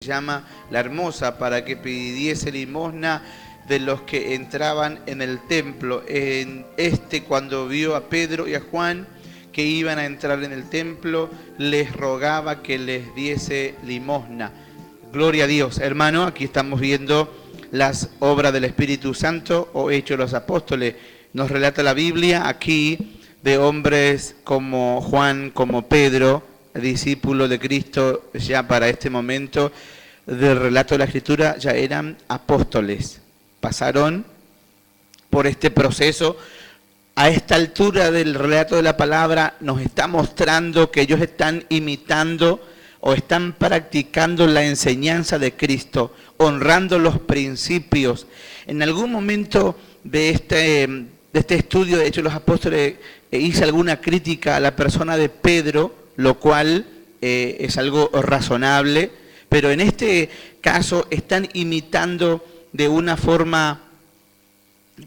llama La Hermosa, para que pidiese limosna de los que entraban en el templo. Cuando vio a Pedro y a Juan que iban a entrar en el templo, les rogaba que les diese limosna. Gloria a Dios. Hermano, aquí estamos viendo las obras del Espíritu Santo o Hechos de los Apóstoles. Nos relata la Biblia aquí de hombres como Juan, como Pedro, discípulo de Cristo ya para este momento del relato de la Escritura, ya eran apóstoles. Pasaron por este proceso. A esta altura del relato de la palabra nos está mostrando que ellos están imitando o están practicando la enseñanza de Cristo, honrando los principios. En algún momento de este estudio de Hechos de los Apóstoles hice alguna crítica a la persona de Pedro, lo cual es algo razonable, pero en este caso están imitando de una forma,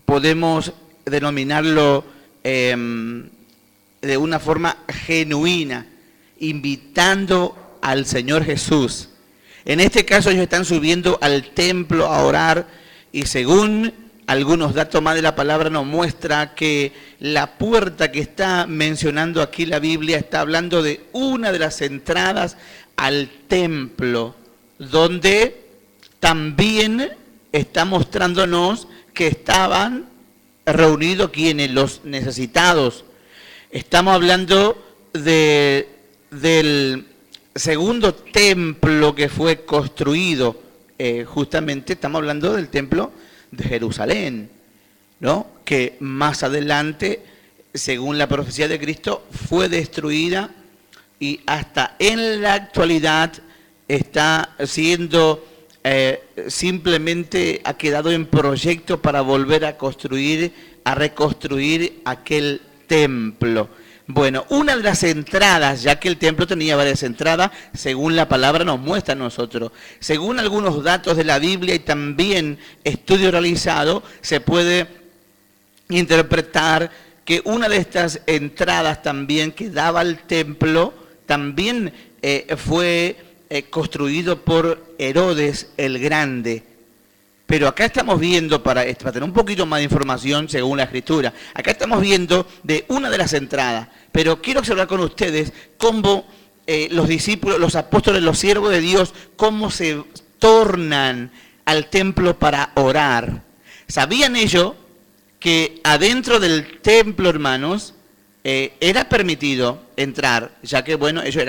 podemos denominarlo de una forma genuina, invitando al Señor Jesús. En este caso ellos están subiendo al templo a orar y según algunos datos más de la palabra nos muestra que la puerta que está mencionando aquí la Biblia está hablando de una de las entradas al templo, donde también está mostrándonos que estaban reunidos quienes, los necesitados. Estamos hablando del segundo templo que fue construido, justamente estamos hablando del templo de Jerusalén, ¿no? Que más adelante, según la profecía de Cristo, fue destruida y hasta en la actualidad está siendo simplemente ha quedado en proyecto para volver a construir, a reconstruir aquel templo. Bueno, una de las entradas, ya que el templo tenía varias entradas, según la palabra nos muestra a nosotros, según algunos datos de la Biblia y también estudio realizado, se puede interpretar que una de estas entradas también que daba al templo, también fue construido por Herodes el Grande. Pero acá estamos viendo, para tener un poquito más de información según la Escritura, acá estamos viendo de una de las entradas, pero quiero observar con ustedes cómo los discípulos, los apóstoles, los siervos de Dios, cómo se tornan al templo para orar. ¿Sabían ellos que adentro del templo, hermanos, era permitido entrar, ya que, bueno, ellos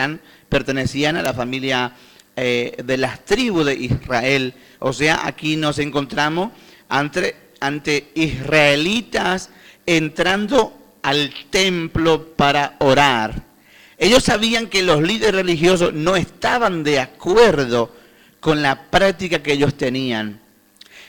pertenecían a la familia de las tribus de Israel? O sea, aquí nos encontramos ante israelitas entrando al templo para orar. Ellos sabían que los líderes religiosos no estaban de acuerdo con la práctica que ellos tenían.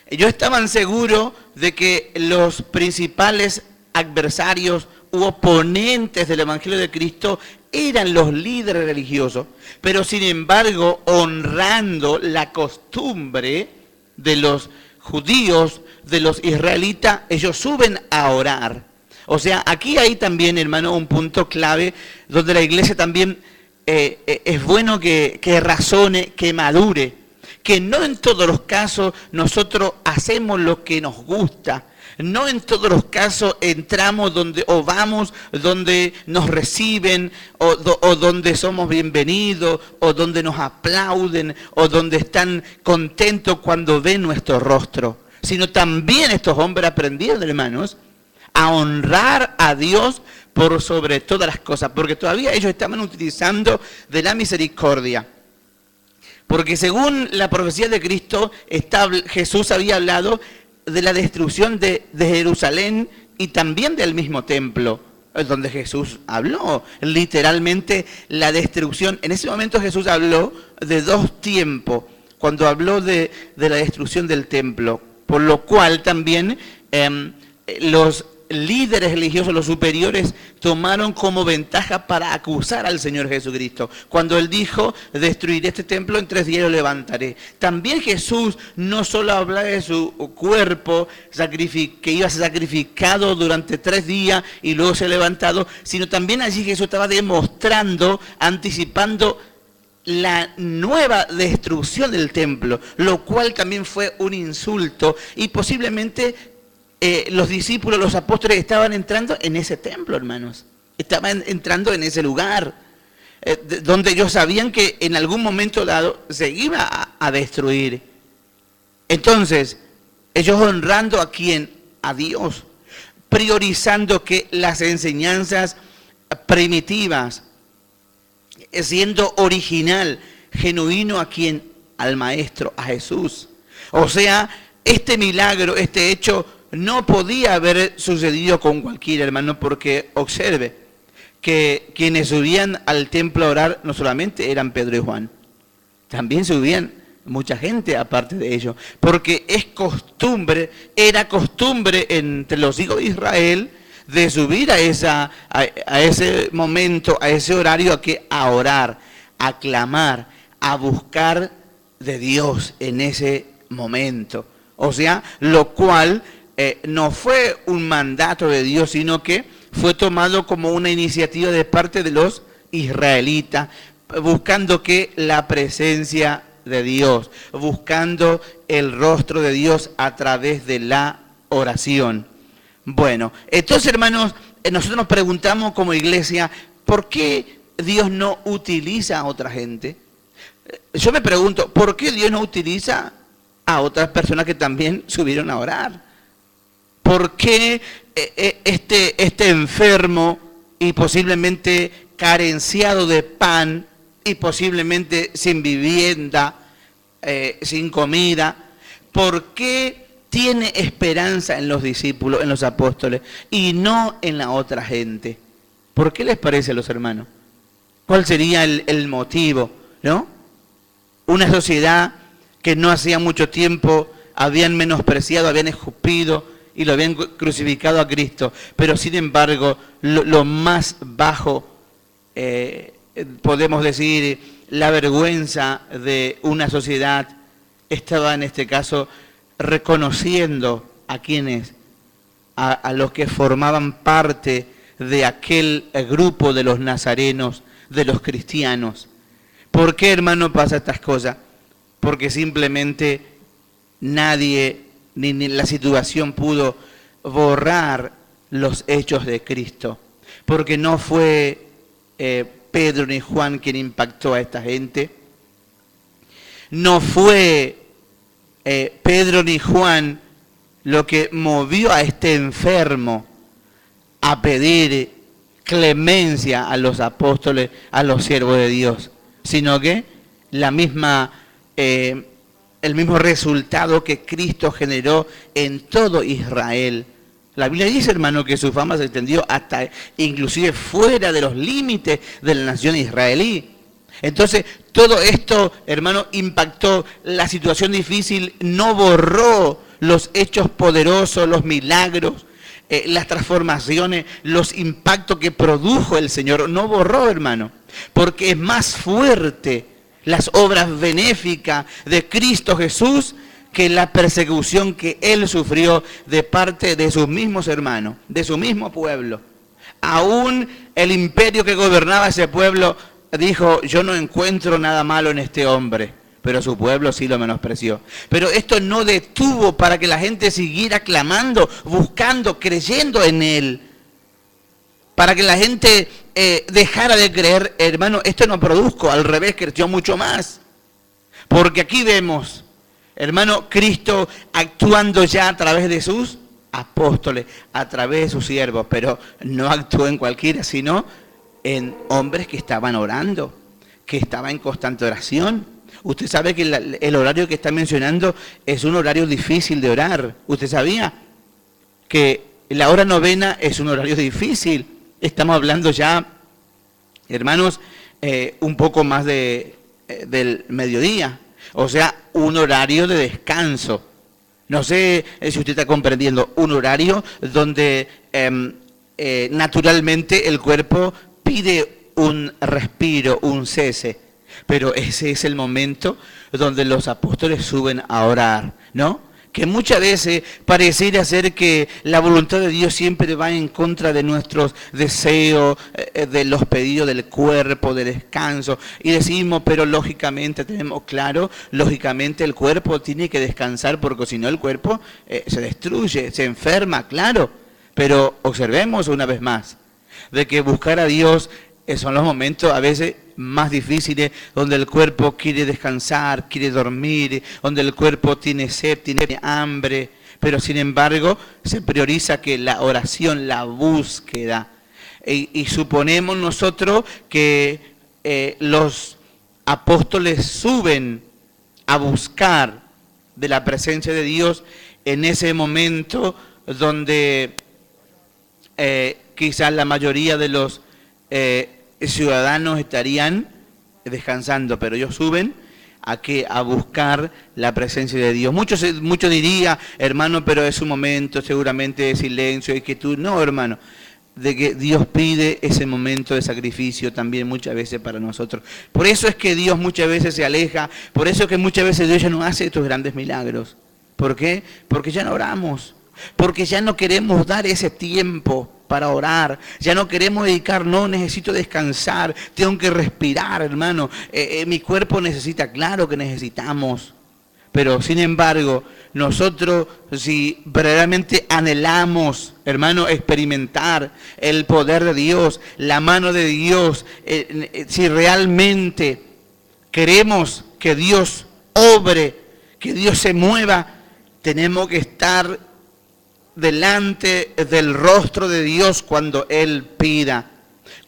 Ellos estaban seguros de que los principales adversarios u oponentes del Evangelio de Cristo eran los líderes religiosos, pero sin embargo, honrando la costumbre de los judíos, de los israelitas, ellos suben a orar. O sea, aquí hay también, hermano, un punto clave donde la iglesia también es bueno que razone, que madure, que no en todos los casos nosotros hacemos lo que nos gusta. No en todos los casos entramos o vamos donde nos reciben o donde somos bienvenidos o donde nos aplauden o donde están contentos cuando ven nuestro rostro. Sino también estos hombres aprendieron, hermanos, a honrar a Dios por sobre todas las cosas, porque todavía ellos estaban utilizando de la misericordia. Porque según la profecía de Cristo, Jesús había hablado de la destrucción de Jerusalén y también del mismo templo, donde Jesús habló literalmente la destrucción. En ese momento Jesús habló de dos tiempos, cuando habló de la destrucción del templo, por lo cual también los líderes religiosos, los superiores, tomaron como ventaja para acusar al Señor Jesucristo. Cuando Él dijo, destruiré este templo, en 3 días lo levantaré. También Jesús no solo hablaba de su cuerpo que iba a ser sacrificado durante 3 días y luego ser levantado, sino también allí Jesús estaba demostrando, anticipando la nueva destrucción del templo, lo cual también fue un insulto, y posiblemente los discípulos, los apóstoles estaban entrando en ese templo, hermanos. Estaban entrando en ese lugar donde ellos sabían que en algún momento dado se iba a destruir. Entonces, ellos honrando a quién, a Dios, priorizando que las enseñanzas primitivas, siendo original, genuino a quién, al Maestro, a Jesús. O sea, este milagro, este hecho, no podía haber sucedido con cualquier hermano, porque observe que quienes subían al templo a orar no solamente eran Pedro y Juan, también subían mucha gente aparte de ellos, porque es costumbre, era costumbre entre los hijos de Israel de subir a ese momento, a ese horario, a orar, a clamar, a buscar de Dios en ese momento. O sea, lo cual no fue un mandato de Dios, sino que fue tomado como una iniciativa de parte de los israelitas, buscando que la presencia de Dios, buscando el rostro de Dios a través de la oración. Bueno, entonces, hermanos, nosotros nos preguntamos como iglesia, ¿por qué Dios no utiliza a otra gente? Yo me pregunto, ¿por qué Dios no utiliza a otras personas que también subieron a orar? ¿Por qué este enfermo y posiblemente carenciado de pan y posiblemente sin vivienda, sin comida, por qué tiene esperanza en los discípulos, en los apóstoles, y no en la otra gente? ¿Por qué les parece a los hermanos? ¿Cuál sería el motivo, no? Una sociedad que no hacía mucho tiempo habían menospreciado, habían escupido y lo habían crucificado a Cristo, pero sin embargo, lo más bajo, podemos decir, la vergüenza de una sociedad estaba en este caso reconociendo a quienes, a los que formaban parte de aquel grupo de los nazarenos, de los cristianos. ¿Por qué, hermano, pasa estas cosas? Porque simplemente nadie, ni la situación pudo borrar los hechos de Cristo. Porque no fue Pedro ni Juan quien impactó a esta gente. No fue Pedro ni Juan lo que movió a este enfermo a pedir clemencia a los apóstoles, a los siervos de Dios, sino que el mismo resultado que Cristo generó en todo Israel. La Biblia dice, hermano, que su fama se extendió hasta inclusive fuera de los límites de la nación israelí. Entonces, todo esto, hermano, impactó la situación difícil, no borró los hechos poderosos, los milagros, las transformaciones, los impactos que produjo el Señor. No borró, hermano, porque es más fuerte las obras benéficas de Cristo Jesús que la persecución que Él sufrió de parte de sus mismos hermanos, de su mismo pueblo. Aún el imperio que gobernaba ese pueblo dijo, yo no encuentro nada malo en este hombre, pero su pueblo sí lo menospreció. Pero esto no detuvo para que la gente siguiera clamando, buscando, creyendo en Él. Para que la gente dejara de creer, hermano, esto no produjo, al revés, creció mucho más. Porque aquí vemos, hermano, Cristo actuando ya a través de sus apóstoles, a través de sus siervos, pero no actuó en cualquiera, sino en hombres que estaban orando, que estaban en constante oración. Usted sabe que el horario que está mencionando es un horario difícil de orar. ¿Usted sabía que la hora novena es un horario difícil? Estamos hablando ya, hermanos, un poco más del mediodía. O sea, un horario de descanso. No sé si usted está comprendiendo, un horario donde naturalmente el cuerpo pide un respiro, un cese. Pero ese es el momento donde los apóstoles suben a orar, ¿no? que muchas veces pareciera ser que la voluntad de Dios siempre va en contra de nuestros deseos, de los pedidos del cuerpo, de descanso, y decimos, pero lógicamente tenemos claro, lógicamente el cuerpo tiene que descansar porque si no el cuerpo se destruye, se enferma, claro, pero observemos una vez más, de que buscar a Dios son los momentos a veces más difíciles, donde el cuerpo quiere descansar, quiere dormir, donde el cuerpo tiene sed, tiene hambre, pero sin embargo se prioriza que la oración, la búsqueda, y suponemos nosotros que los apóstoles suben a buscar de la presencia de Dios en ese momento donde quizás la mayoría de los ciudadanos estarían descansando, pero ellos suben a buscar la presencia de Dios. Muchos dirían, hermano, pero es un momento seguramente de silencio y quietud. No, hermano, de que Dios pide ese momento de sacrificio también muchas veces para nosotros. Por eso es que Dios muchas veces se aleja, por eso es que muchas veces Dios ya no hace estos grandes milagros. ¿Por qué? Porque ya no oramos, porque ya no queremos dar ese tiempo para orar, ya no queremos dedicar, no, necesito descansar, tengo que respirar, hermano, mi cuerpo necesita, claro que necesitamos, pero sin embargo, nosotros si verdaderamente anhelamos, hermano, experimentar el poder de Dios, la mano de Dios, si realmente queremos que Dios obre, que Dios se mueva, tenemos que estar delante del rostro de Dios cuando Él pida,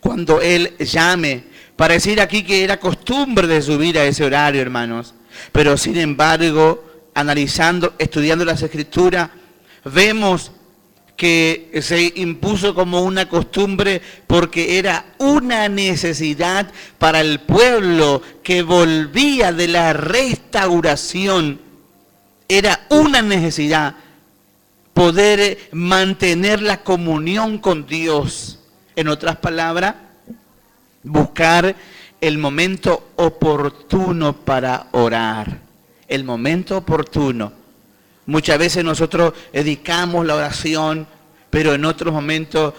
cuando Él llame. Para decir aquí que era costumbre de subir a ese horario, hermanos. Pero sin embargo, analizando, estudiando las Escrituras, vemos que se impuso como una costumbre porque era una necesidad para el pueblo que volvía de la restauración. Era una necesidad poder mantener la comunión con Dios. En otras palabras, buscar el momento oportuno para orar. El momento oportuno. Muchas veces nosotros dedicamos la oración, pero en otros momentos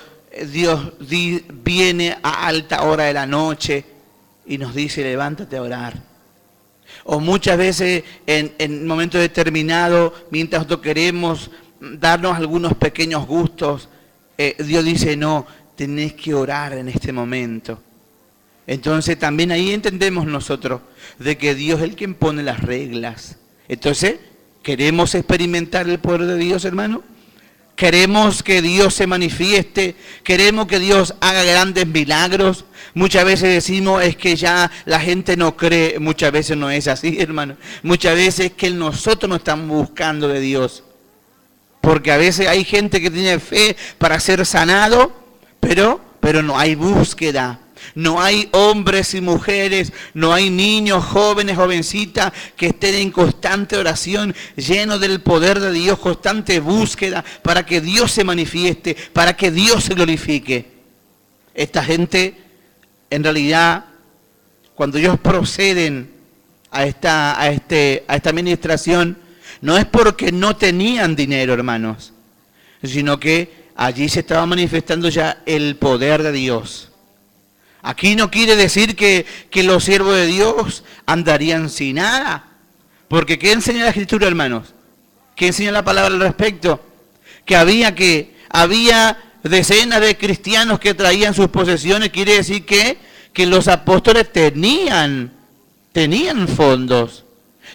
Dios viene a alta hora de la noche y nos dice, levántate a orar. O muchas veces en momentos determinados, mientras nosotros queremos darnos algunos pequeños gustos, Dios dice, no, tenés que orar en este momento. Entonces también ahí entendemos nosotros de que Dios es el quien pone las reglas. Entonces, ¿queremos experimentar el poder de Dios, hermano? ¿Queremos que Dios se manifieste? ¿Queremos que Dios haga grandes milagros? Muchas veces decimos es que ya la gente no cree. Muchas veces no es así, hermano. Muchas veces es que nosotros no estamos buscando de Dios. Porque a veces hay gente que tiene fe para ser sanado, pero no hay búsqueda. No hay hombres y mujeres, no hay niños, jóvenes, jovencitas que estén en constante oración, llenos del poder de Dios, constante búsqueda para que Dios se manifieste, para que Dios se glorifique. Esta gente, en realidad, cuando ellos proceden a esta administración, no es porque no tenían dinero, hermanos, sino que allí se estaba manifestando ya el poder de Dios. Aquí no quiere decir que los siervos de Dios andarían sin nada. Porque ¿qué enseña la Escritura, hermanos? ¿Qué enseña la palabra al respecto? Que había decenas de cristianos que traían sus posesiones. Quiere decir que los apóstoles tenían fondos,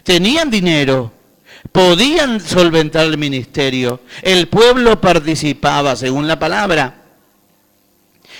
tenían dinero, podían solventar el ministerio. El pueblo participaba según la palabra.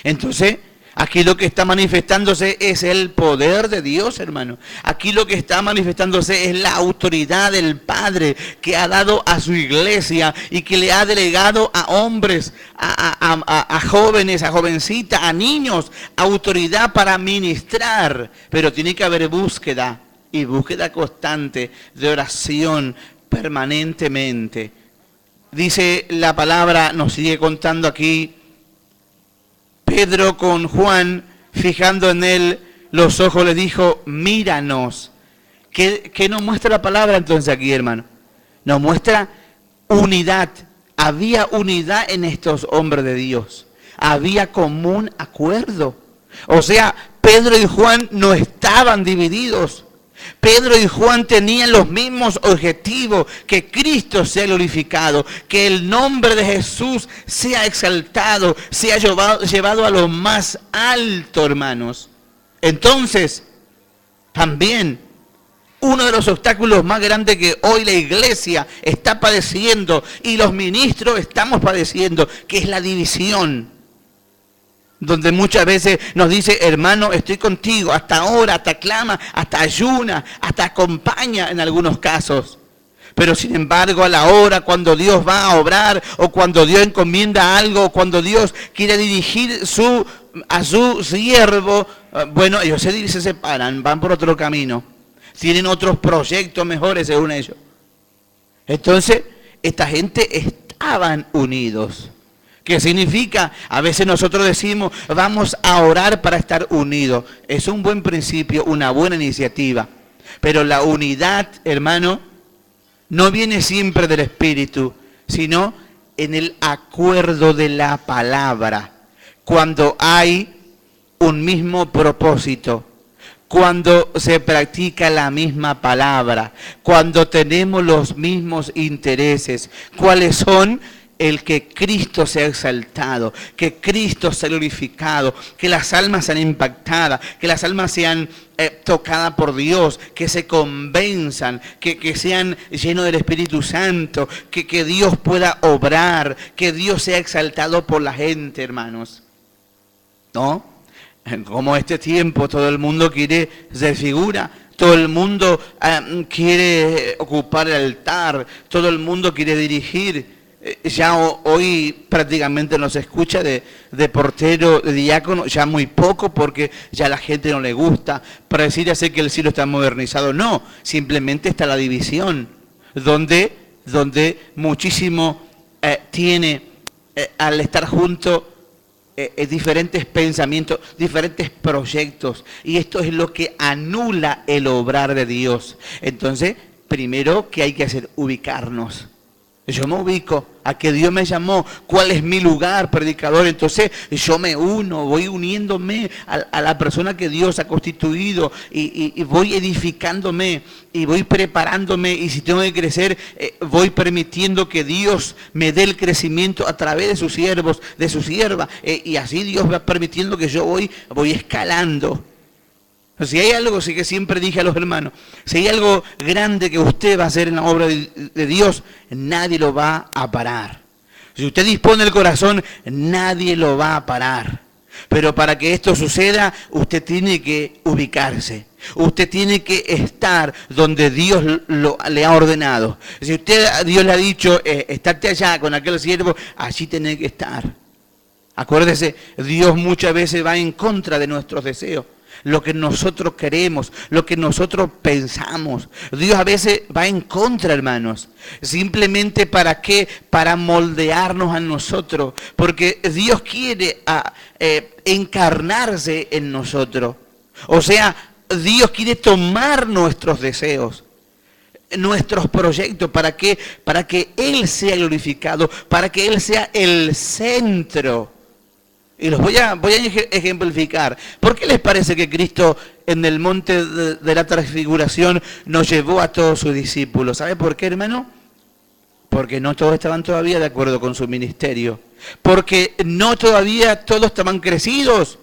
Entonces, aquí lo que está manifestándose es el poder de Dios, hermano. Aquí lo que está manifestándose es la autoridad del Padre que ha dado a su iglesia y que le ha delegado a hombres, a jóvenes, a jovencitas, a niños, autoridad para ministrar. Pero tiene que haber búsqueda y búsqueda constante de oración permanentemente. Dice la palabra, nos sigue contando aquí, Pedro con Juan, fijando en él los ojos, le dijo, míranos. ¿Qué nos muestra la palabra entonces aquí, hermano? Nos muestra unidad. Había unidad en estos hombres de Dios. Había común acuerdo. O sea, Pedro y Juan no estaban divididos. Pedro y Juan tenían los mismos objetivos, que Cristo sea glorificado, que el nombre de Jesús sea exaltado, sea llevado a lo más alto, hermanos. Entonces, también, uno de los obstáculos más grandes que hoy la iglesia está padeciendo y los ministros estamos padeciendo, que es la división. Donde muchas veces nos dice, hermano, estoy contigo, hasta ahora, hasta clama, hasta ayuna, hasta acompaña en algunos casos. Pero sin embargo, a la hora cuando Dios va a obrar, o cuando Dios encomienda algo, o cuando Dios quiere dirigir a su siervo, bueno, ellos se separan, van por otro camino. Tienen otros proyectos mejores según ellos. Entonces, esta gente estaban unidos. ¿Qué significa? A veces nosotros decimos, vamos a orar para estar unidos. Es un buen principio, una buena iniciativa. Pero la unidad, hermano, no viene siempre del Espíritu, sino en el acuerdo de la palabra. Cuando hay un mismo propósito, cuando se practica la misma palabra, cuando tenemos los mismos intereses. ¿Cuáles son? El que Cristo sea exaltado, que Cristo sea glorificado, que las almas sean impactadas, que las almas sean tocadas por Dios, que se convenzan, que sean llenos del Espíritu Santo, que Dios pueda obrar, que Dios sea exaltado por la gente, hermanos. ¿No? Como este tiempo todo el mundo quiere ser figura, todo el mundo quiere ocupar el altar, todo el mundo quiere dirigir. Ya hoy prácticamente no se escucha de portero, de diácono, ya muy poco porque ya a la gente no le gusta. Para decir así que el cielo está modernizado, no, simplemente está la división, donde muchísimo tiene al estar juntos diferentes pensamientos, diferentes proyectos, y esto es lo que anula el obrar de Dios. Entonces, primero, ¿qué hay que hacer? Ubicarnos. Yo me ubico a que Dios me llamó, cuál es mi lugar, predicador. Entonces yo me uno, voy uniéndome a la persona que Dios ha constituido y voy edificándome y voy preparándome, y si tengo que crecer, voy permitiendo que Dios me dé el crecimiento a través de sus siervos, de su sierva, y así Dios va permitiendo que yo voy escalando. Si hay algo, sí que siempre dije a los hermanos, si hay algo grande que usted va a hacer en la obra de Dios, nadie lo va a parar. Si usted dispone el corazón, nadie lo va a parar. Pero para que esto suceda, usted tiene que ubicarse. Usted tiene que estar donde Dios le ha ordenado. Si Dios le ha dicho, estate allá con aquel siervo, allí tiene que estar. Acuérdese, Dios muchas veces va en contra de nuestros deseos. Lo que nosotros queremos, lo que nosotros pensamos. Dios a veces va en contra, hermanos. Simplemente ¿para qué? Para moldearnos a nosotros. Porque Dios quiere encarnarse en nosotros. O sea, Dios quiere tomar nuestros deseos, nuestros proyectos. ¿Para qué? Para que Él sea glorificado, para que Él sea el centro. Y los voy a ejemplificar. ¿Por qué les parece que Cristo en el monte de la transfiguración nos llevó a todos sus discípulos? ¿Sabe por qué, hermano? Porque no todos estaban todavía de acuerdo con su ministerio. Porque no todavía todos estaban crecidos.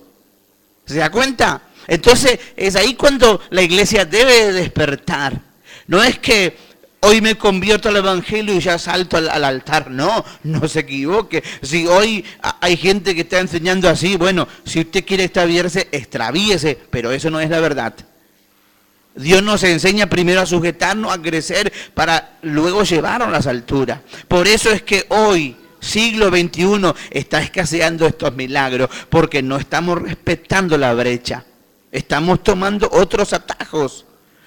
¿Se da cuenta? Entonces es ahí cuando la iglesia debe despertar. No es que hoy me convierto al evangelio y ya salto al altar. No, no se equivoque. Si hoy hay gente que está enseñando así, bueno, si usted quiere extravíese, pero eso no es la verdad. Dios nos enseña primero a sujetarnos, a crecer, para luego llevarnos a las alturas. Por eso es que hoy, siglo XXI, está escaseando estos milagros, porque no estamos respetando la brecha. Estamos tomando otros atajos.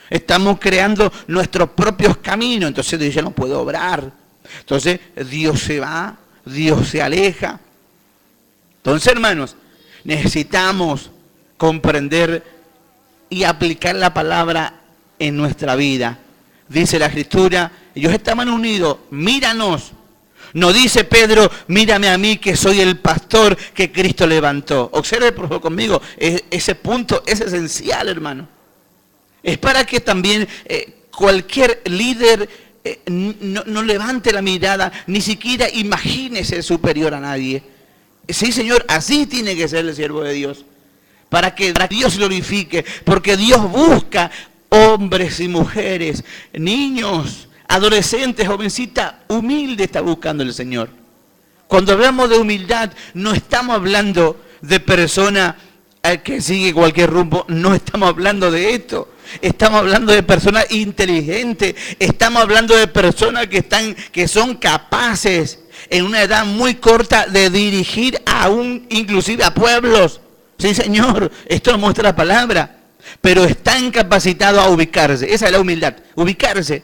Estamos creando nuestros propios caminos. Entonces Dios ya no puede obrar. Entonces Dios se va, Dios se aleja. Entonces, hermanos, necesitamos comprender y aplicar la palabra en nuestra vida. Dice la Escritura, ellos estaban unidos, míranos. No dice Pedro, mírame a mí que soy el pastor que Cristo levantó. Observe por favor conmigo, ese punto es esencial, hermano. Es para que también cualquier líder no levante la mirada, ni siquiera imagine ser superior a nadie. Sí, Señor, así tiene que ser el siervo de Dios. Para que Dios glorifique, porque Dios busca hombres y mujeres, niños, adolescentes, jovencitas, humilde está buscando el Señor. Cuando hablamos de humildad, no estamos hablando de persona que sigue cualquier rumbo, no estamos hablando de esto. Estamos hablando de personas inteligentes, estamos hablando de personas que son capaces en una edad muy corta de dirigir inclusive a pueblos. Sí, Señor, esto lo muestra la palabra, pero están capacitados a ubicarse. Esa es la humildad, ubicarse.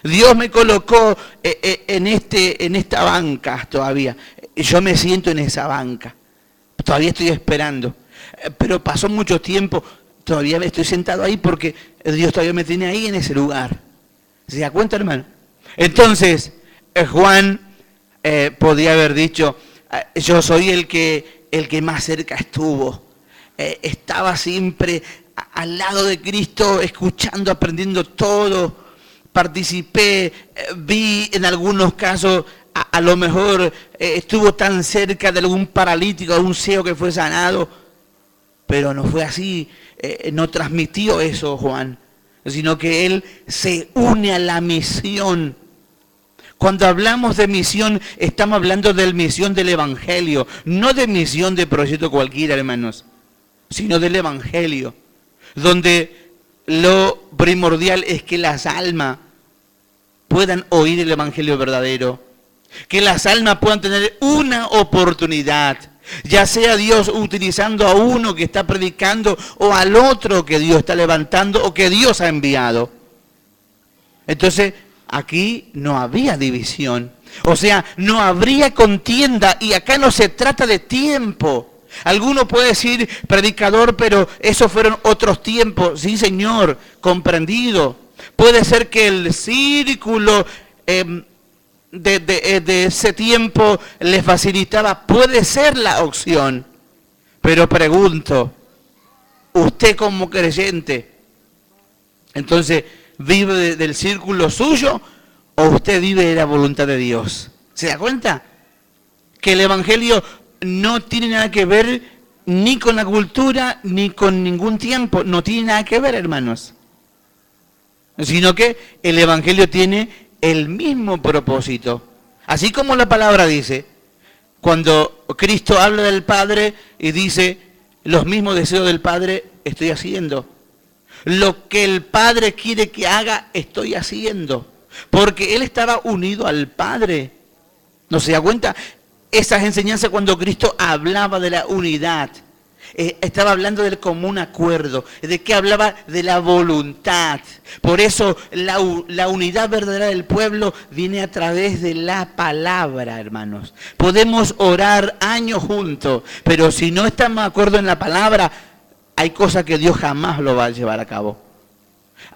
Dios me colocó en esta banca todavía. Yo me siento en esa banca. Todavía estoy esperando. Pero pasó mucho tiempo. Todavía me estoy sentado ahí porque Dios todavía me tiene ahí en ese lugar. ¿Se da cuenta, hermano? Entonces, Juan podía haber dicho, yo soy el que más cerca estuvo. Estaba siempre al lado de Cristo, escuchando, aprendiendo todo. Participé, vi en algunos casos, a lo mejor estuvo tan cerca de algún paralítico, de un ciego que fue sanado, pero no fue así, no transmitió eso Juan, sino que él se une a la misión. Cuando hablamos de misión, estamos hablando de misión del Evangelio, no de misión de proyecto cualquiera, hermanos, sino del Evangelio, donde lo primordial es que las almas puedan oír el Evangelio verdadero, que las almas puedan tener una oportunidad, ya sea Dios utilizando a uno que está predicando o al otro que Dios está levantando o que Dios ha enviado. Entonces, aquí no había división, o sea, no habría contienda, y acá no se trata de tiempo. Alguno puede decir, predicador, pero esos fueron otros tiempos. Sí, Señor, comprendido. Puede ser que el círculo de ese tiempo le facilitaba, puede ser la opción. Pero pregunto, usted como creyente, entonces, ¿vive del círculo suyo o usted vive de la voluntad de Dios? ¿Se da cuenta? Que el Evangelio no tiene nada que ver ni con la cultura ni con ningún tiempo. No tiene nada que ver, hermanos. Sino que el Evangelio tiene el mismo propósito. Así como la palabra dice, cuando Cristo habla del Padre y dice, los mismos deseos del Padre estoy haciendo. Lo que el Padre quiere que haga, estoy haciendo. Porque Él estaba unido al Padre. ¿No se da cuenta? Esas enseñanzas cuando Cristo hablaba de la unidad, estaba hablando del común acuerdo, de que hablaba de la voluntad. Por eso la unidad verdadera del pueblo viene a través de la palabra, hermanos. Podemos orar años juntos, pero si no estamos de acuerdo en la palabra, hay cosas que Dios jamás lo va a llevar a cabo.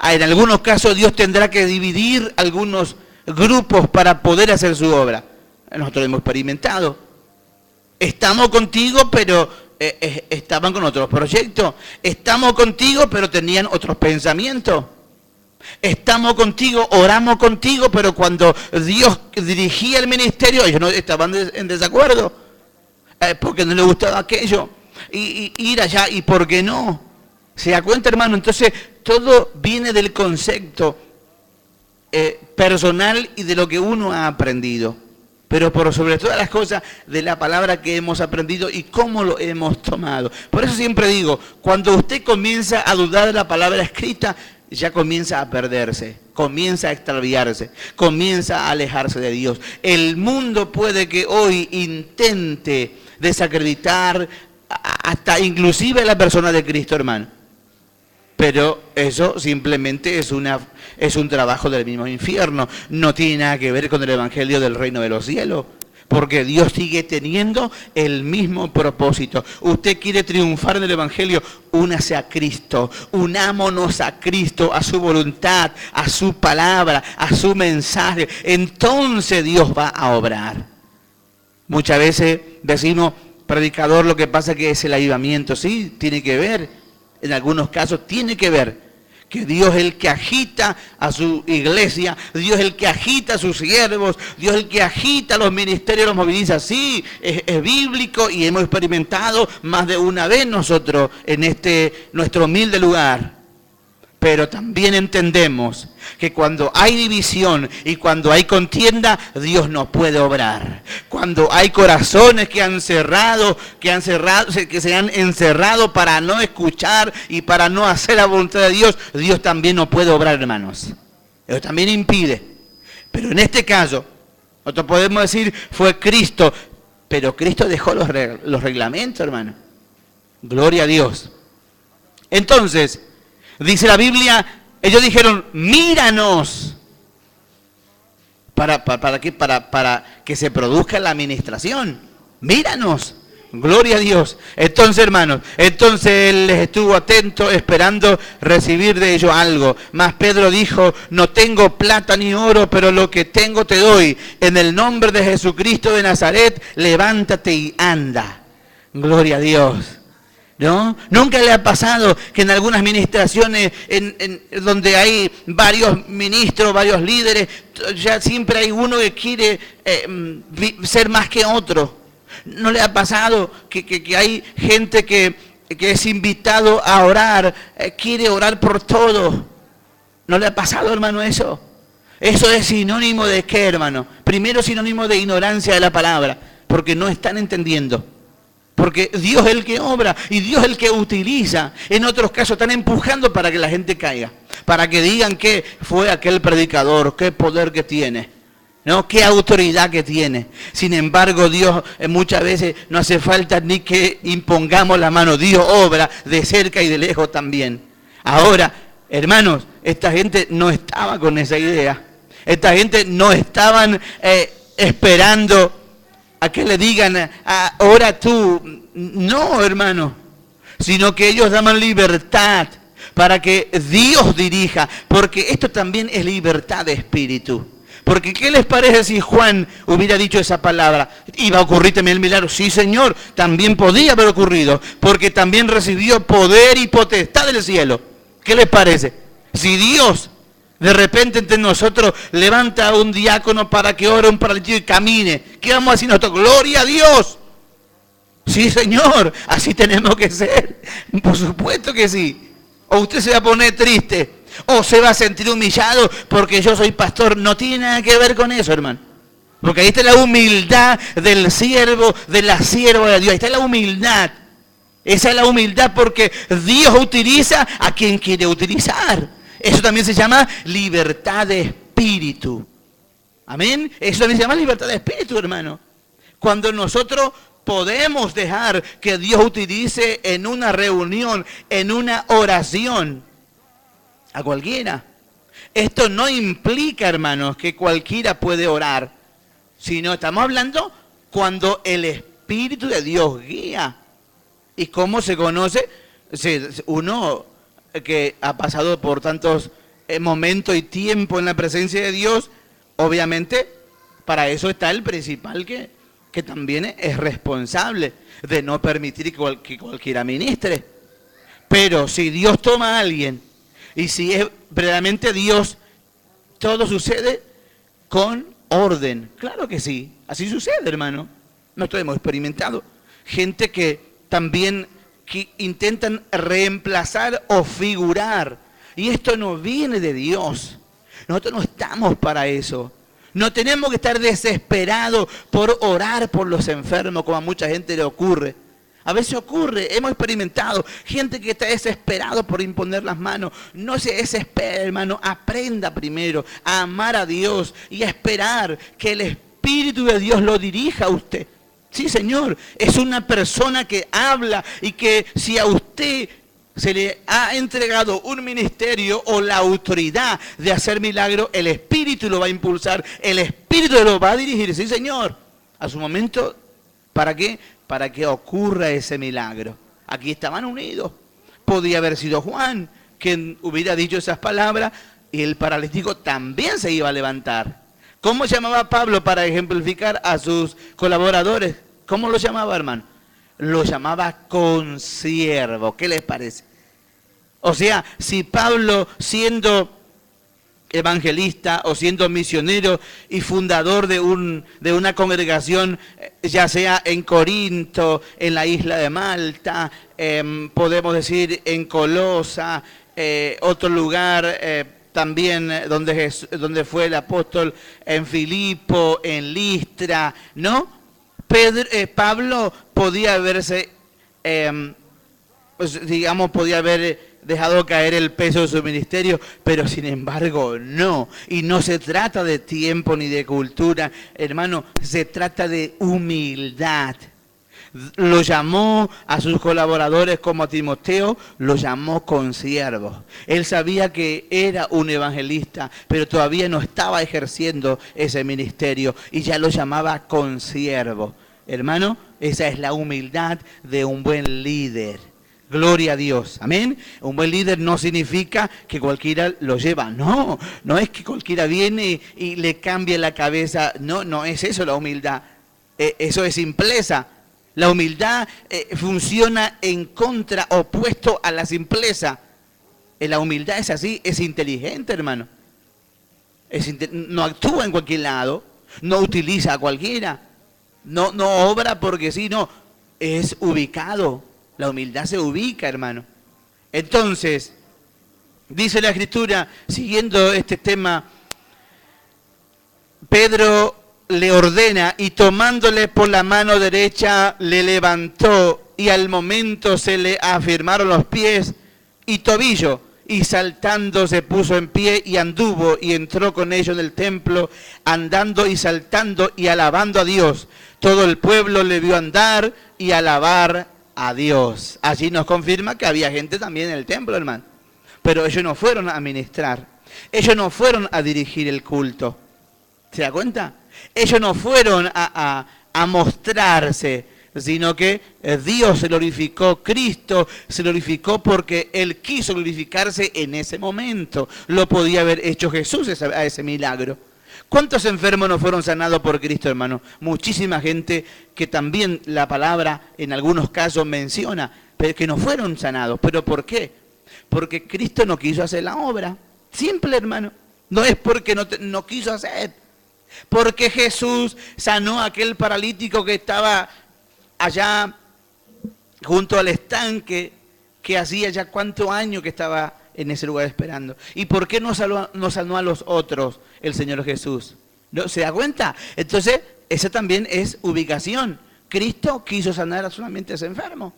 En algunos casos Dios tendrá que dividir algunos grupos para poder hacer su obra. Nosotros lo hemos experimentado. Estamos contigo, pero estaban con otros proyectos. Estamos contigo, pero tenían otros pensamientos. Estamos contigo, oramos contigo, pero cuando Dios dirigía el ministerio, ellos no estaban en desacuerdo. Porque no les gustaba aquello. Y ir allá, ¿y por qué no? ¿Se da cuenta, hermano? Entonces, todo viene del concepto personal y de lo que uno ha aprendido. Pero por sobre todas las cosas, de la palabra que hemos aprendido y cómo lo hemos tomado. Por eso siempre digo, cuando usted comienza a dudar de la palabra escrita, ya comienza a perderse, comienza a extraviarse, comienza a alejarse de Dios. El mundo puede que hoy intente desacreditar hasta inclusive a la persona de Cristo, hermano. Pero eso simplemente es un trabajo del mismo infierno. No tiene nada que ver con el Evangelio del reino de los cielos. Porque Dios sigue teniendo el mismo propósito. Usted quiere triunfar en el Evangelio, únase a Cristo. Unámonos a Cristo, a su voluntad, a su palabra, a su mensaje. Entonces Dios va a obrar. Muchas veces decimos, predicador, lo que pasa que es el avivamiento. Sí, tiene que ver, en algunos casos tiene que ver, que Dios es el que agita a su iglesia, Dios es el que agita a sus siervos, Dios es el que agita los ministerios, los moviliza. Sí, es bíblico y hemos experimentado más de una vez nosotros en nuestro humilde lugar. Pero también entendemos que cuando hay división y cuando hay contienda, Dios no puede obrar. Cuando hay corazones que se han encerrado para no escuchar y para no hacer la voluntad de Dios, Dios también no puede obrar, hermanos. Eso también impide. Pero en este caso, nosotros podemos decir, fue Cristo, pero Cristo dejó los reglamentos, hermano. Gloria a Dios. Entonces, dice la Biblia, ellos dijeron, míranos. ¿Para qué? Para que se produzca la administración. Míranos. Gloria a Dios. Entonces, hermanos, él les estuvo atento, esperando recibir de ellos algo. Mas Pedro dijo, no tengo plata ni oro, pero lo que tengo te doy. En el nombre de Jesucristo de Nazaret, levántate y anda. Gloria a Dios. ¿No? Nunca le ha pasado que en algunas administraciones donde hay varios ministros, varios líderes, ya siempre hay uno que quiere ser más que otro. ¿No le ha pasado que hay gente que es invitado a orar, quiere orar por todo? ¿No le ha pasado, hermano, eso? Eso es sinónimo de ¿qué, hermano? Primero, sinónimo de ignorancia de la palabra, porque no están entendiendo. Porque Dios es el que obra y Dios es el que utiliza. En otros casos están empujando para que la gente caiga. Para que digan que fue aquel predicador, qué poder que tiene, ¿no? Qué autoridad que tiene. Sin embargo, Dios muchas veces no hace falta ni que impongamos la mano. Dios obra de cerca y de lejos también. Ahora, hermanos, esta gente no estaba con esa idea. Esta gente no estaban esperando a que le digan, ora tú. No, hermano. Sino que ellos daban libertad para que Dios dirija. Porque esto también es libertad de espíritu. Porque ¿qué les parece si Juan hubiera dicho esa palabra? ¿Iba a ocurrir también el milagro? Sí, Señor, también podía haber ocurrido. Porque también recibió poder y potestad del cielo. ¿Qué les parece? Si Dios de repente entre nosotros levanta a un diácono para que ore un paralítico y camine, ¿qué vamos a decir nosotros? ¡Gloria a Dios! Sí, Señor, así tenemos que ser. Por supuesto que sí. O usted se va a poner triste, o se va a sentir humillado porque yo soy pastor. No tiene nada que ver con eso, hermano. Porque ahí está la humildad del siervo, de la sierva de Dios. Ahí está la humildad. Esa es la humildad porque Dios utiliza a quien quiere utilizar. Eso también se llama libertad de espíritu. Amén. Eso también se llama libertad de espíritu, hermano. Cuando nosotros podemos dejar que Dios utilice en una reunión, en una oración, a cualquiera. Esto no implica, hermanos, que cualquiera puede orar, sino estamos hablando cuando el Espíritu de Dios guía. ¿Y cómo se conoce? Uno que ha pasado por tantos momentos y tiempo en la presencia de Dios, obviamente para eso está el principal que también es responsable de no permitir que cualquiera ministre. Pero si Dios toma a alguien y si es verdaderamente Dios, todo sucede con orden. Claro que sí, así sucede, hermano. Nosotros hemos experimentado gente que también que intentan reemplazar o figurar. Y esto no viene de Dios. Nosotros no estamos para eso. No tenemos que estar desesperados por orar por los enfermos, como a mucha gente le ocurre. A veces ocurre, hemos experimentado gente que está desesperado por imponer las manos. No se desespere, hermano. Aprenda primero a amar a Dios y a esperar que el Espíritu de Dios lo dirija a usted. Sí, Señor, es una persona que habla y que si a usted se le ha entregado un ministerio o la autoridad de hacer milagro, el Espíritu lo va a impulsar, el Espíritu lo va a dirigir. Sí, Señor, a su momento, ¿para qué? Para que ocurra ese milagro. Aquí estaban unidos. Podía haber sido Juan quien hubiera dicho esas palabras y el paralítico también se iba a levantar. ¿Cómo llamaba Pablo para ejemplificar a sus colaboradores? ¿Cómo lo llamaba, hermano? Lo llamaba consiervo. ¿Qué les parece? O sea, si Pablo, siendo evangelista o siendo misionero y fundador de una congregación, ya sea en Corinto, en la isla de Malta, podemos decir en Colosa, otro lugar también donde fue el apóstol, en Filipo, en Listra, ¿no? Pablo podía haberse, podía haber dejado caer el peso de su ministerio, pero sin embargo no. Y no se trata de tiempo ni de cultura, hermano, se trata de humildad. Lo llamó a sus colaboradores como a Timoteo, lo llamó consiervo. Él sabía que era un evangelista, pero todavía no estaba ejerciendo ese ministerio y ya lo llamaba consiervo. Hermano, esa es la humildad de un buen líder. Gloria a Dios, amén. Un buen líder no significa que cualquiera lo lleva, no es que cualquiera viene y le cambie la cabeza, no es eso la humildad, eso es simpleza. La humildad funciona en contra, opuesto a la simpleza. La humildad es así, es inteligente, hermano. No actúa en cualquier lado, no utiliza a cualquiera, no obra porque sí, no, es ubicado. La humildad se ubica, hermano. Entonces, dice la Escritura, siguiendo este tema, Pedro le ordena y tomándole por la mano derecha le levantó y al momento se le afirmaron los pies y tobillo y saltando se puso en pie y anduvo y entró con ellos en el templo andando y saltando y alabando a Dios. Todo el pueblo le vio andar y alabar a Dios. Allí nos confirma que había gente también en el templo, hermano. Pero ellos no fueron a ministrar. Ellos no fueron a dirigir el culto. ¿Se da cuenta? Ellos no fueron a mostrarse, sino que Dios se glorificó, Cristo se glorificó porque Él quiso glorificarse en ese momento. Lo podía haber hecho Jesús a ese milagro. ¿Cuántos enfermos no fueron sanados por Cristo, hermano? Muchísima gente que también la palabra en algunos casos menciona, pero que no fueron sanados. ¿Pero por qué? Porque Cristo no quiso hacer la obra. Simple, hermano. No es porque no quiso hacer. Porque Jesús sanó a aquel paralítico que estaba allá junto al estanque, que hacía ya cuántos años que estaba en ese lugar esperando. ¿Y por qué no sanó a los otros el Señor Jesús? ¿No? ¿Se da cuenta? Entonces, esa también es ubicación. Cristo quiso sanar solamente a ese enfermo.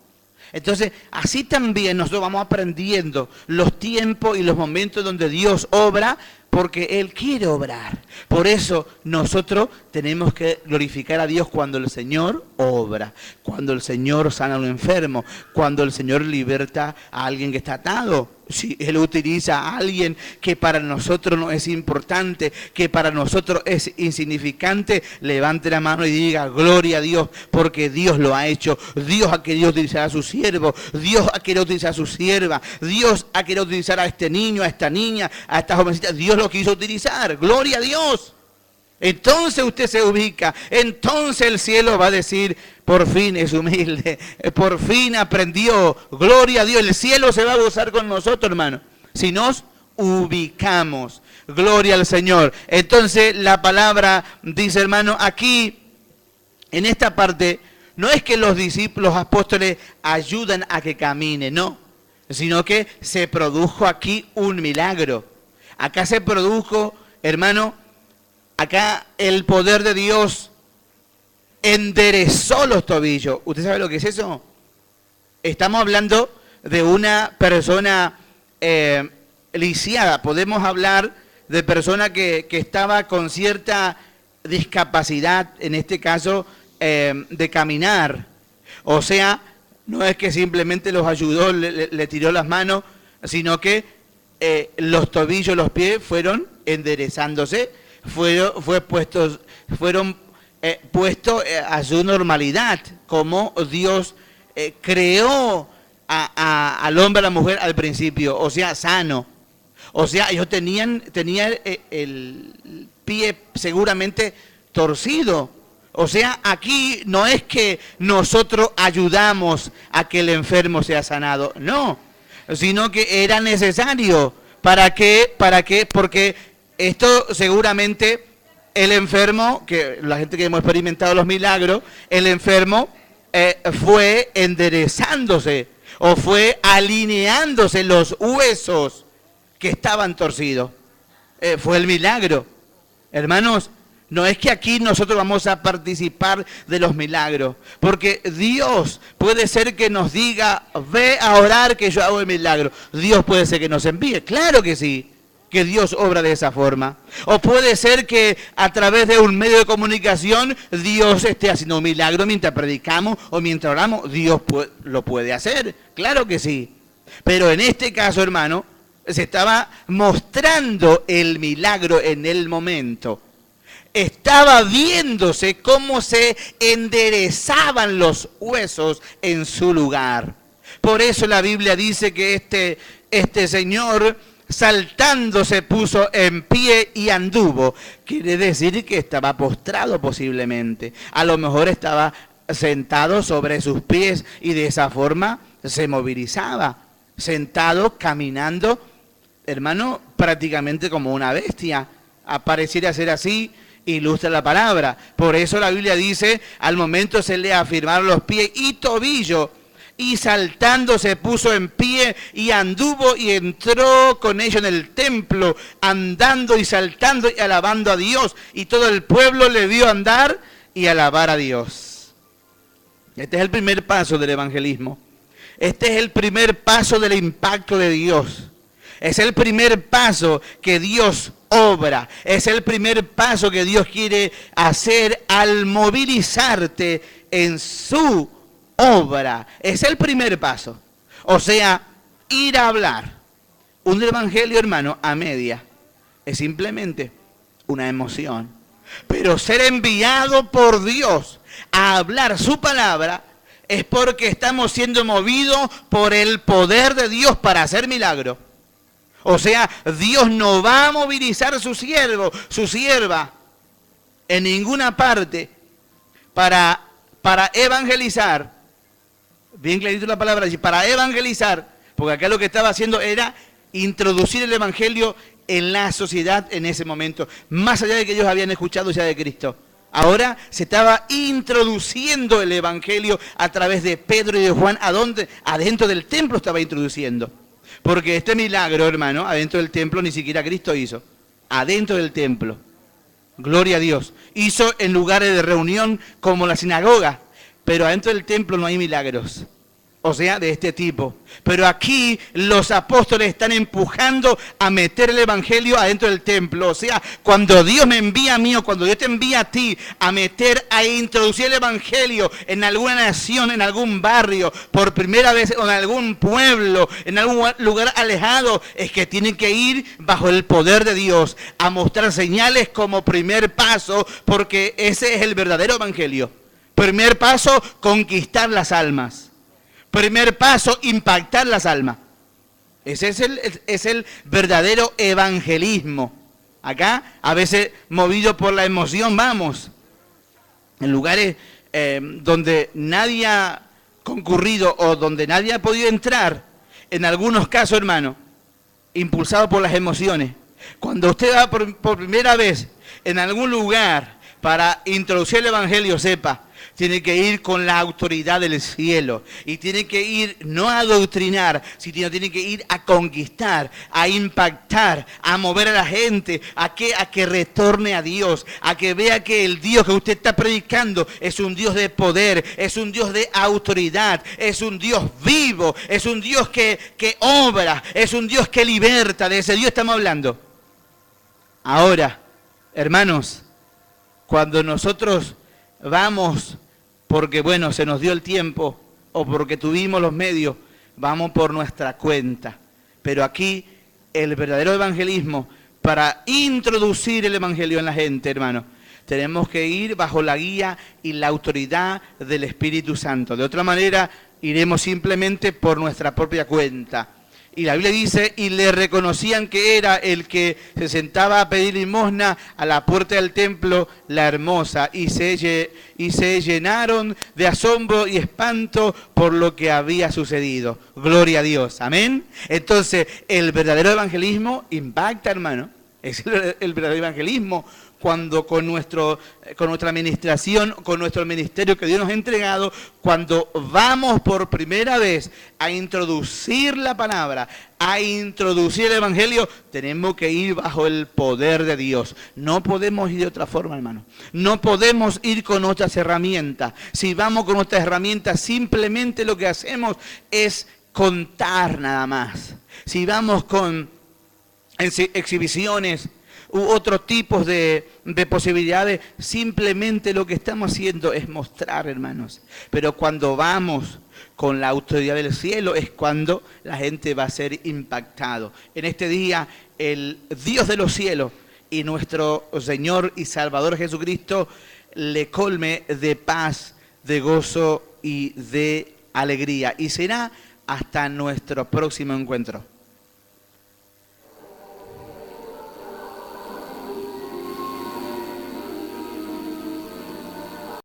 Entonces, así también nosotros vamos aprendiendo los tiempos y los momentos donde Dios obra, porque Él quiere obrar. Por eso nosotros tenemos que glorificar a Dios cuando el Señor obra, cuando el Señor sana a un enfermo, cuando el Señor liberta a alguien que está atado. Si Él utiliza a alguien que para nosotros no es importante, que para nosotros es insignificante, levante la mano y diga, gloria a Dios, porque Dios lo ha hecho. Dios ha querido utilizar a su siervo, Dios ha querido utilizar a su sierva, Dios ha querido utilizar a este niño, a esta niña, a esta jovencita. Dios lo quiso utilizar, gloria a Dios. Entonces usted se ubica, entonces el cielo va a decir, por fin es humilde, por fin aprendió, gloria a Dios, el cielo se va a gozar con nosotros, hermano, si nos ubicamos, gloria al Señor. Entonces la palabra dice, hermano, aquí, en esta parte, no es que los discípulos, los apóstoles ayudan a que camine, no, sino que se produjo aquí un milagro. Acá se produjo, hermano, acá el poder de Dios enderezó los tobillos. ¿Usted sabe lo que es eso? Estamos hablando de una persona lisiada. Podemos hablar de persona que estaba con cierta discapacidad, en este caso de caminar. O sea, no es que simplemente los ayudó, le tiró las manos, sino que los tobillos, los pies fueron enderezándose, fueron puestos a su normalidad, como Dios creó al hombre y a la mujer al principio, o sea, sano. O sea, ellos tenían pie seguramente torcido. O sea, aquí no es que nosotros ayudamos a que el enfermo sea sanado, no, sino que era necesario. ¿Para qué? ¿Para qué? Porque esto seguramente el enfermo, que la gente que hemos experimentado los milagros, el enfermo fue enderezándose o fue alineándose los huesos que estaban torcidos. Fue el milagro. Hermanos, no es que aquí nosotros vamos a participar de los milagros, porque Dios puede ser que nos diga, ve a orar que yo hago el milagro. Dios puede ser que nos envíe, claro que sí, que Dios obra de esa forma. O puede ser que a través de un medio de comunicación Dios esté haciendo un milagro mientras predicamos o mientras oramos. Dios lo puede hacer, claro que sí. Pero en este caso, hermano, se estaba mostrando el milagro en el momento. Estaba viéndose cómo se enderezaban los huesos en su lugar. Por eso la Biblia dice que este señor saltando se puso en pie y anduvo. Quiere decir que estaba postrado posiblemente. A lo mejor estaba sentado sobre sus pies y de esa forma se movilizaba. Sentado, caminando, hermano, prácticamente como una bestia. Pareciera ser así. Ilustra la palabra. Por eso la Biblia dice, al momento se le afirmaron los pies y tobillo, y saltando se puso en pie y anduvo y entró con ellos en el templo, andando y saltando y alabando a Dios. Y todo el pueblo le vio andar y alabar a Dios. Este es el primer paso del evangelismo. Este es el primer paso del impacto de Dios. Es el primer paso que Dios obra. Es el primer paso que Dios quiere hacer al movilizarte en su obra. Es el primer paso. O sea, ir a hablar. Un evangelio, hermano, a media. Es simplemente una emoción. Pero ser enviado por Dios a hablar su palabra es porque estamos siendo movidos por el poder de Dios para hacer milagros. O sea, Dios no va a movilizar su siervo, su sierva, en ninguna parte para evangelizar. Bien clarito la palabra, para evangelizar, porque acá lo que estaba haciendo era introducir el evangelio en la sociedad en ese momento, más allá de que ellos habían escuchado ya de Cristo. Ahora se estaba introduciendo el evangelio a través de Pedro y de Juan, adentro del templo estaba introduciendo. Porque este milagro, hermano, adentro del templo ni siquiera Cristo hizo. Adentro del templo. Gloria a Dios. Hizo en lugares de reunión como la sinagoga. Pero adentro del templo no hay milagros. O sea, de este tipo. Pero aquí los apóstoles están empujando a meter el evangelio adentro del templo. O sea, cuando Dios me envía a mí o cuando Dios te envía a ti a introducir el evangelio en alguna nación, en algún barrio, por primera vez, o en algún pueblo, en algún lugar alejado, es que tienen que ir bajo el poder de Dios a mostrar señales como primer paso, porque ese es el verdadero evangelio. Primer paso, conquistar las almas. Primer paso, impactar las almas. Ese es el verdadero evangelismo. Acá, a veces movido por la emoción, vamos. En lugares donde nadie ha concurrido o donde nadie ha podido entrar, en algunos casos, hermano, impulsado por las emociones. Cuando usted va por primera vez en algún lugar para introducir el evangelio, sepa, tiene que ir con la autoridad del cielo. Y tiene que ir no a adoctrinar, sino tiene que ir a conquistar, a impactar, a mover a la gente, a que retorne a Dios, a que vea que el Dios que usted está predicando es un Dios de poder, es un Dios de autoridad, es un Dios vivo, es un Dios que obra, es un Dios que liberta. De ese Dios estamos hablando. Ahora, hermanos, cuando nosotros vamos porque, bueno, se nos dio el tiempo o porque tuvimos los medios, vamos por nuestra cuenta. Pero aquí el verdadero evangelismo, para introducir el evangelio en la gente, hermano, tenemos que ir bajo la guía y la autoridad del Espíritu Santo. De otra manera, iremos simplemente por nuestra propia cuenta. Y la Biblia dice, y le reconocían que era el que se sentaba a pedir limosna a la puerta del templo, la hermosa, y se llenaron de asombro y espanto por lo que había sucedido. Gloria a Dios, amén. Entonces, el verdadero evangelismo impacta, hermano. Es el verdadero evangelismo cuando con nuestra administración, con nuestro ministerio que Dios nos ha entregado, cuando vamos por primera vez a introducir la palabra, a introducir el evangelio, tenemos que ir bajo el poder de Dios. No podemos ir de otra forma, hermano. No podemos ir con otras herramientas. Si vamos con otras herramientas, simplemente lo que hacemos es contar nada más. Si vamos con exhibiciones u otros tipos de posibilidades, simplemente lo que estamos haciendo es mostrar, hermanos. Pero cuando vamos con la autoridad del cielo es cuando la gente va a ser impactado. En este día, el Dios de los cielos y nuestro Señor y Salvador Jesucristo le colme de paz, de gozo y de alegría. Y será hasta nuestro próximo encuentro.